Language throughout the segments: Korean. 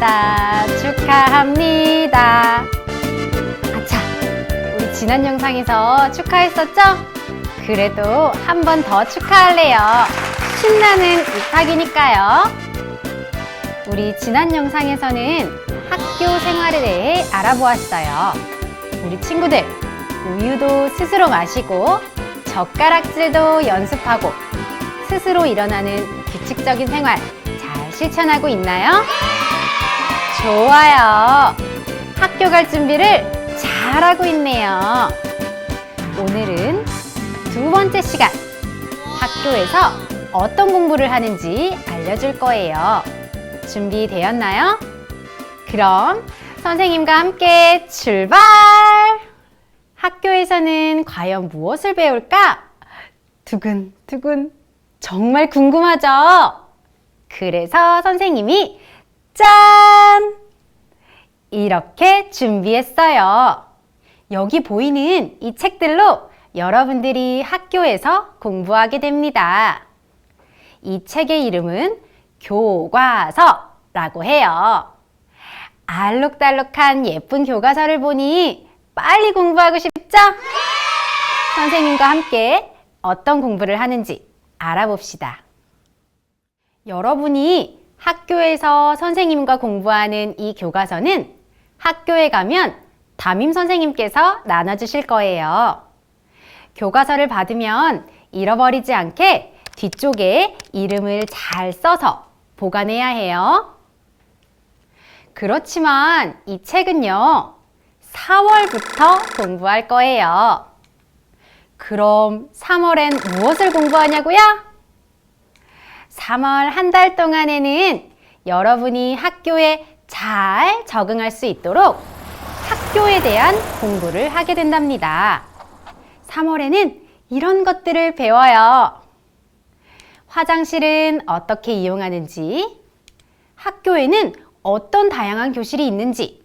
축하합니다. 축하합니다. 아차, 우리 지난 영상에서 축하했었죠? 그래도 한 번 더 축하할래요. 신나는 입학이니까요. 우리 지난 영상에서는 학교 생활에 대해 알아보았어요. 우리 친구들, 우유도 스스로 마시고 젓가락질도 연습하고 스스로 일어나는 규칙적인 생활 잘 실천하고 있나요? 좋아요. 학교 갈 준비를 잘하고 있네요. 오늘은 두 번째 시간, 학교에서 어떤 공부를 하는지 알려줄 거예요. 준비되었나요? 그럼 선생님과 함께 출발! 학교에서는 과연 무엇을 배울까? 두근두근 정말 궁금하죠? 그래서 선생님이 짠! 이렇게 준비했어요. 여기 보이는 이 책들로 여러분들이 학교에서 공부하게 됩니다. 이 책의 이름은 교과서라고 해요. 알록달록한 예쁜 교과서를 보니 빨리 공부하고 싶죠? 선생님과 함께 어떤 공부를 하는지 알아봅시다. 여러분이 학교에서 선생님과 공부하는 이 교과서는 학교에 가면 담임 선생님께서 나눠주실 거예요. 교과서를 받으면 잃어버리지 않게 뒤쪽에 이름을 잘 써서 보관해야 해요. 그렇지만 이 책은요, 4월부터 공부할 거예요. 그럼 3월엔 무엇을 공부하냐고요? 3월 한 달 동안에는 여러분이 학교에 잘 적응할 수 있도록 학교에 대한 공부를 하게 된답니다. 3월에는 이런 것들을 배워요. 화장실은 어떻게 이용하는지, 학교에는 어떤 다양한 교실이 있는지,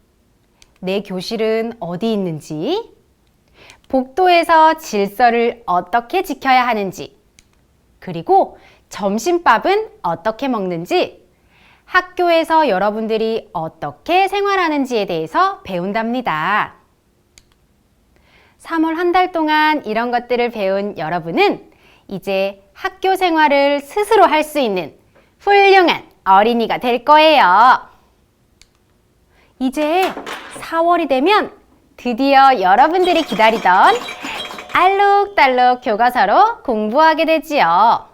내 교실은 어디 있는지, 복도에서 질서를 어떻게 지켜야 하는지, 그리고 점심밥은 어떻게 먹는지, 학교에서 여러분들이 어떻게 생활하는지에 대해서 배운답니다. 3월 한 달 동안 이런 것들을 배운 여러분은 이제 학교 생활을 스스로 할 수 있는 훌륭한 어린이가 될 거예요. 이제 4월이 되면 드디어 여러분들이 기다리던 알록달록 교과서로 공부하게 되지요.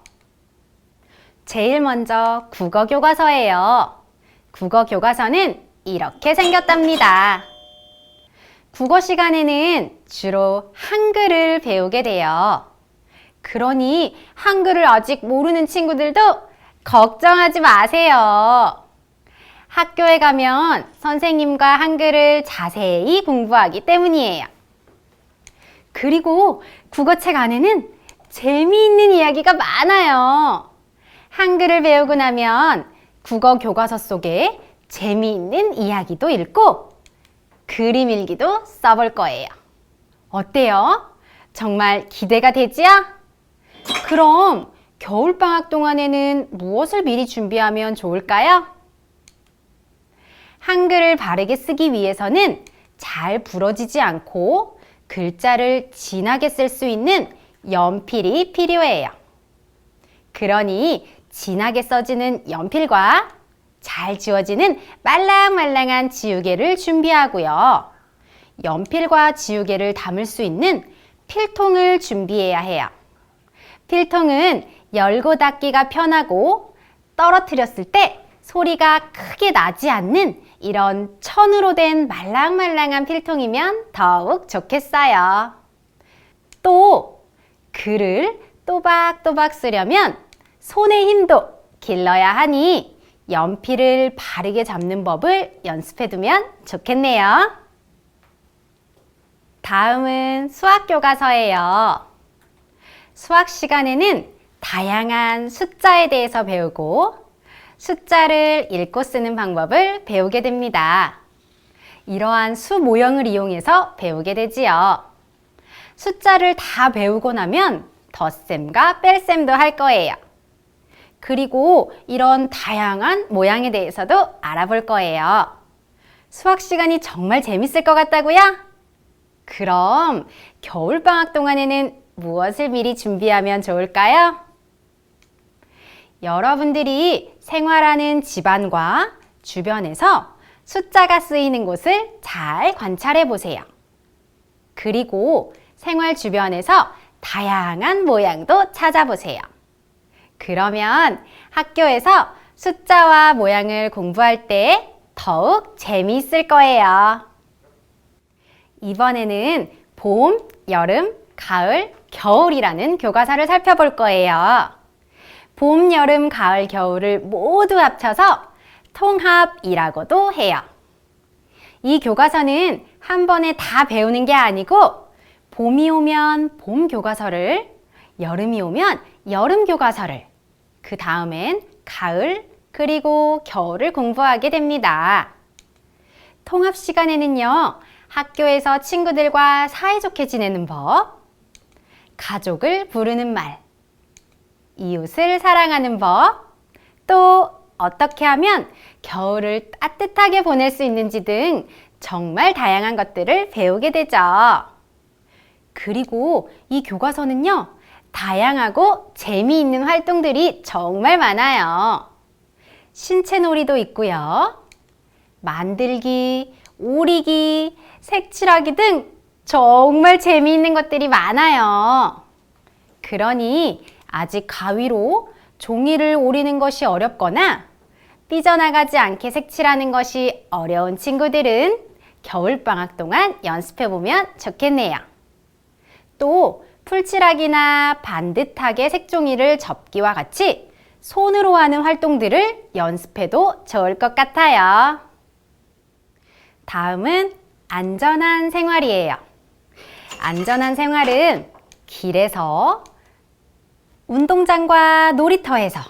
제일 먼저 국어 교과서예요. 국어 교과서는 이렇게 생겼답니다. 국어 시간에는 주로 한글을 배우게 돼요. 그러니 한글을 아직 모르는 친구들도 걱정하지 마세요. 학교에 가면 선생님과 한글을 자세히 공부하기 때문이에요. 그리고 국어책 안에는 재미있는 이야기가 많아요. 한글을 배우고 나면 국어 교과서 속에 재미있는 이야기도 읽고 그림 일기도 써볼 거예요. 어때요? 정말 기대가 되지요? 그럼 겨울방학 동안에는 무엇을 미리 준비하면 좋을까요? 한글을 바르게 쓰기 위해서는 잘 부러지지 않고 글자를 진하게 쓸 수 있는 연필이 필요해요. 그러니 진하게 써지는 연필과 잘 지워지는 말랑말랑한 지우개를 준비하고요. 연필과 지우개를 담을 수 있는 필통을 준비해야 해요. 필통은 열고 닫기가 편하고 떨어뜨렸을 때 소리가 크게 나지 않는 이런 천으로 된 말랑말랑한 필통이면 더욱 좋겠어요. 또 글을 또박또박 쓰려면 손의 힘도 길러야 하니 연필을 바르게 잡는 법을 연습해두면 좋겠네요. 다음은 수학 교과서예요. 수학 시간에는 다양한 숫자에 대해서 배우고 숫자를 읽고 쓰는 방법을 배우게 됩니다. 이러한 수 모형을 이용해서 배우게 되지요. 숫자를 다 배우고 나면 덧셈과 뺄셈도 할 거예요. 그리고 이런 다양한 모양에 대해서도 알아볼 거예요. 수학 시간이 정말 재밌을 것 같다고요? 그럼 겨울방학 동안에는 무엇을 미리 준비하면 좋을까요? 여러분들이 생활하는 집안과 주변에서 숫자가 쓰이는 곳을 잘 관찰해 보세요. 그리고 생활 주변에서 다양한 모양도 찾아보세요. 그러면 학교에서 숫자와 모양을 공부할 때 더욱 재미있을 거예요. 이번에는 봄, 여름, 가을, 겨울이라는 교과서를 살펴볼 거예요. 봄, 여름, 가을, 겨울을 모두 합쳐서 통합이라고도 해요. 이 교과서는 한 번에 다 배우는 게 아니고 봄이 오면 봄 교과서를, 여름이 오면 여름 교과서를, 그 다음엔 가을, 그리고 겨울을 공부하게 됩니다. 통합 시간에는요, 학교에서 친구들과 사이좋게 지내는 법, 가족을 부르는 말, 이웃을 사랑하는 법, 또 어떻게 하면 겨울을 따뜻하게 보낼 수 있는지 등 정말 다양한 것들을 배우게 되죠. 그리고 이 교과서는요, 다양하고 재미있는 활동들이 정말 많아요. 신체놀이도 있고요. 만들기, 오리기, 색칠하기 등 정말 재미있는 것들이 많아요. 그러니 아직 가위로 종이를 오리는 것이 어렵거나 삐져나가지 않게 색칠하는 것이 어려운 친구들은 겨울방학 동안 연습해보면 좋겠네요. 또 풀칠하기나 반듯하게 색종이를 접기와 같이 손으로 하는 활동들을 연습해도 좋을 것 같아요. 다음은 안전한 생활이에요. 안전한 생활은 길에서, 운동장과 놀이터에서,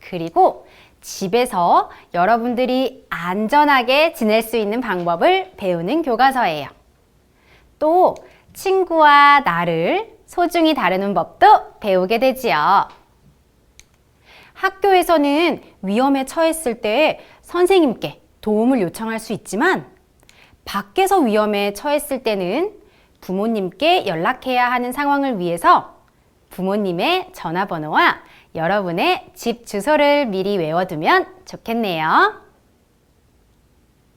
그리고 집에서 여러분들이 안전하게 지낼 수 있는 방법을 배우는 교과서예요. 또 친구와 나를 소중히 다루는 법도 배우게 되지요. 학교에서는 위험에 처했을 때 선생님께 도움을 요청할 수 있지만 밖에서 위험에 처했을 때는 부모님께 연락해야 하는 상황을 위해서 부모님의 전화번호와 여러분의 집 주소를 미리 외워두면 좋겠네요.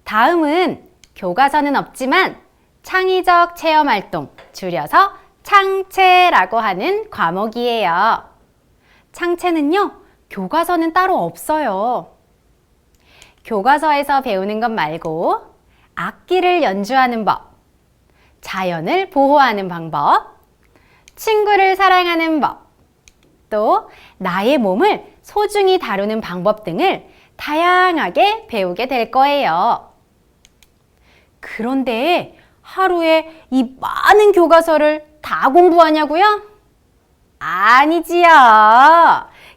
다음은 교과서는 없지만 창의적 체험활동, 줄여서 창체라고 하는 과목이에요. 창체는요, 교과서는 따로 없어요. 교과서에서 배우는 것 말고 악기를 연주하는 법, 자연을 보호하는 방법, 친구를 사랑하는 법, 또 나의 몸을 소중히 다루는 방법 등을 다양하게 배우게 될 거예요. 그런데 하루에 이 많은 교과서를 다 공부하냐고요? 아니지요.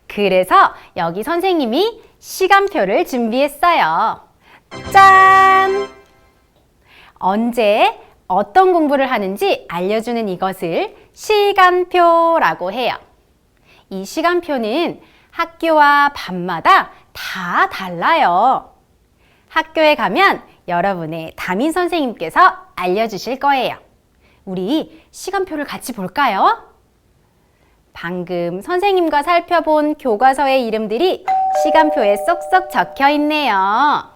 그래서 여기 선생님이 시간표를 준비했어요. 짠! 언제 어떤 공부를 하는지 알려주는 이것을 시간표라고 해요. 이 시간표는 학교와 밤마다 다 달라요. 학교에 가면 여러분의 담임 선생님께서 알려주실 거예요. 우리 시간표를 같이 볼까요? 방금 선생님과 살펴본 교과서의 이름들이 시간표에 쏙쏙 적혀 있네요.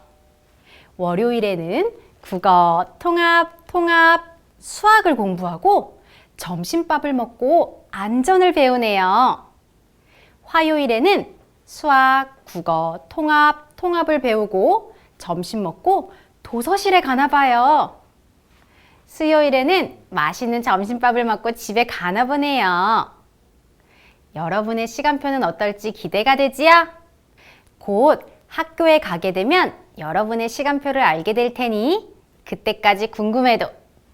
월요일에는 국어, 통합, 수학을 공부하고 점심밥을 먹고 안전을 배우네요. 화요일에는 수학, 국어, 통합을 배우고 점심 먹고 도서실에 가나 봐요. 수요일에는 맛있는 점심밥을 먹고 집에 가나 보네요. 여러분의 시간표는 어떨지 기대가 되지요? 곧 학교에 가게 되면 여러분의 시간표를 알게 될 테니 그때까지 궁금해도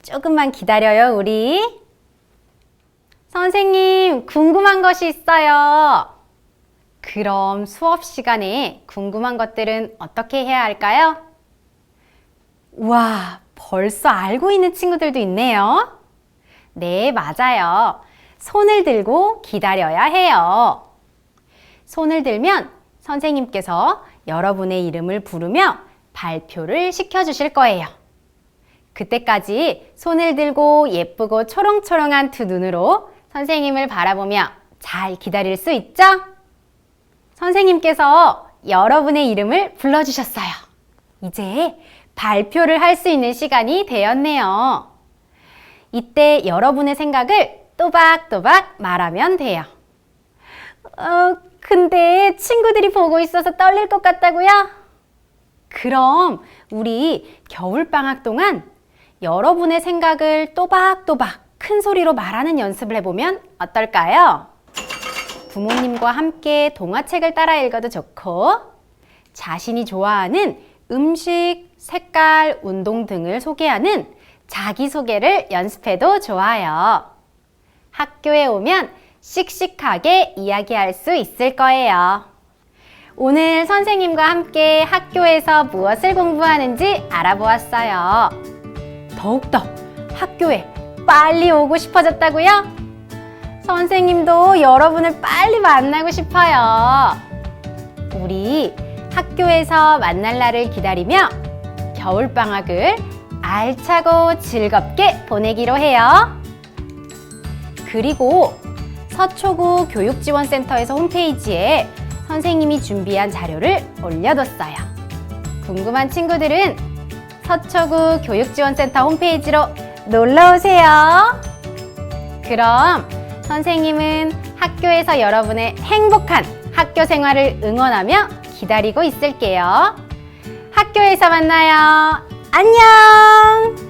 조금만 기다려요, 우리. 선생님, 궁금한 것이 있어요. 그럼 수업 시간에 궁금한 것들은 어떻게 해야 할까요? 우와, 벌써 알고 있는 친구들도 있네요. 네, 맞아요. 손을 들고 기다려야 해요. 손을 들면 선생님께서 여러분의 이름을 부르며 발표를 시켜주실 거예요. 그때까지 손을 들고 예쁘고 초롱초롱한 두 눈으로 선생님을 바라보며 잘 기다릴 수 있죠? 선생님께서 여러분의 이름을 불러주셨어요. 이제 발표를 할 수 있는 시간이 되었네요. 이때 여러분의 생각을 또박또박 말하면 돼요. 근데 친구들이 보고 있어서 떨릴 것 같다고요? 그럼 우리 겨울방학 동안 여러분의 생각을 또박또박 큰 소리로 말하는 연습을 해보면 어떨까요? 부모님과 함께 동화책을 따라 읽어도 좋고, 자신이 좋아하는 음식, 색깔, 운동 등을 소개하는 자기소개를 연습해도 좋아요. 학교에 오면 씩씩하게 이야기할 수 있을 거예요. 오늘 선생님과 함께 학교에서 무엇을 공부하는지 알아보았어요. 더욱더 학교에 빨리 오고 싶어졌다고요? 선생님도 여러분을 빨리 만나고 싶어요. 우리 학교에서 만날 날을 기다리며 겨울방학을 알차고 즐겁게 보내기로 해요. 그리고 서초구 교육지원센터에서 홈페이지에 선생님이 준비한 자료를 올려뒀어요. 궁금한 친구들은 서초구 교육지원센터 홈페이지로 놀러오세요. 그럼 선생님은 학교에서 여러분의 행복한 학교 생활을 응원하며 기다리고 있을게요. 학교에서 만나요. 안녕!